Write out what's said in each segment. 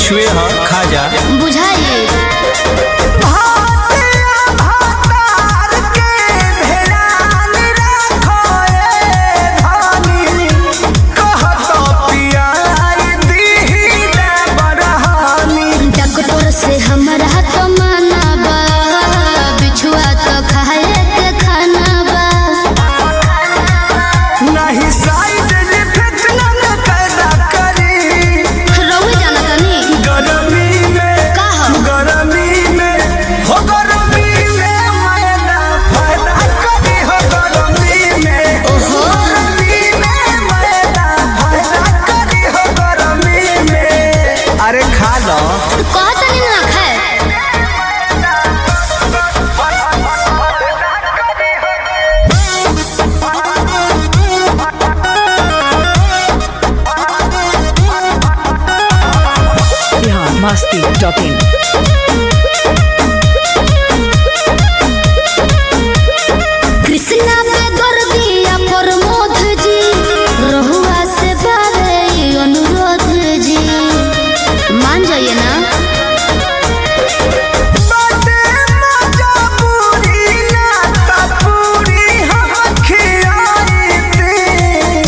बिछुए ह खा जा बुझाइए डॉक्टर से हमरा तो माना बा, बिछुआ तो खाए के खाना बा। नहीं साइड इफेक्ट न पैदा करी रउए जाना तनी गरमी में का हो? गरमी में हो गरमी में मैदा फायदा करी हो गरमी में ओहो। गरमी में मैदा फायदा करी हो गरमी में अरे खा लो कहतनी ना खाए। biharmasti.in कृष्णा पे दर्दिया प्रमोद जी, रहुआ से बारे अनुरोध जी, मान जाइए ना। बाटे मजा पूरी ना ता पूरी हम खियाई थी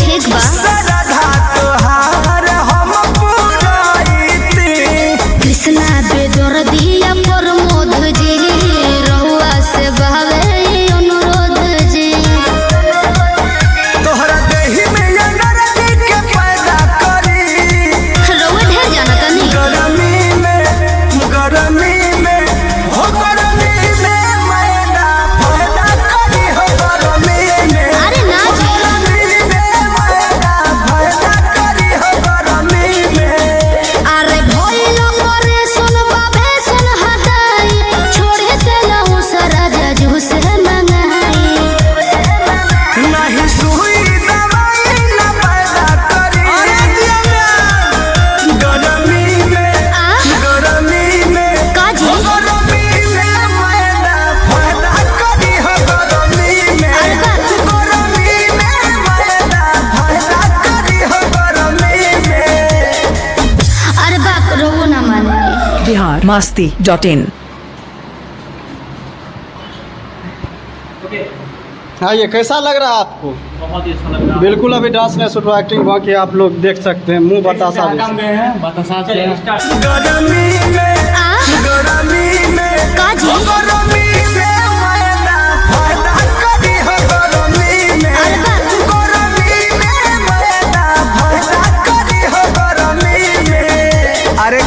ठीक बा। सरधा तोहार हम पुराई कृष्णा पे दर्दिया प्रमोद जी, रहुआ से बारे अनुरोद जी। तोहरा देही में एनर्जी के पैदा करी रउए ढेर जाना तनी गरमी में हो गरमी में मैदा फायदा करी हो गरमी में अरे ना जी। गरमी में मैदा फायदा करी हो गरमी में अरे भइलो करे सुनबा भैसन हटाई, छोड़े देलहु सारा जजू से मंगाई। नहीं सुई दवाई न पैदा करी गरमी में आ? गरमी में का जी? गरमी में मैदा फायदा करी हो गरमी में अरे बा। गरमी में मैदा फायदा करी हो गरमी में अरे बाप रहुआ ना मानेंगे। biharmasti.in हाँ, ये कैसा लग रहा है आपको? बहुत ही अच्छा लग रहा है। बिल्कुल अभी डांस में शुरू एक्टिंग हुआ कि आप लोग देख सकते हैं मुंह बतासा जैसे। गए हैं बतासा से गरमी में आ? गरमी में का जी? गरमी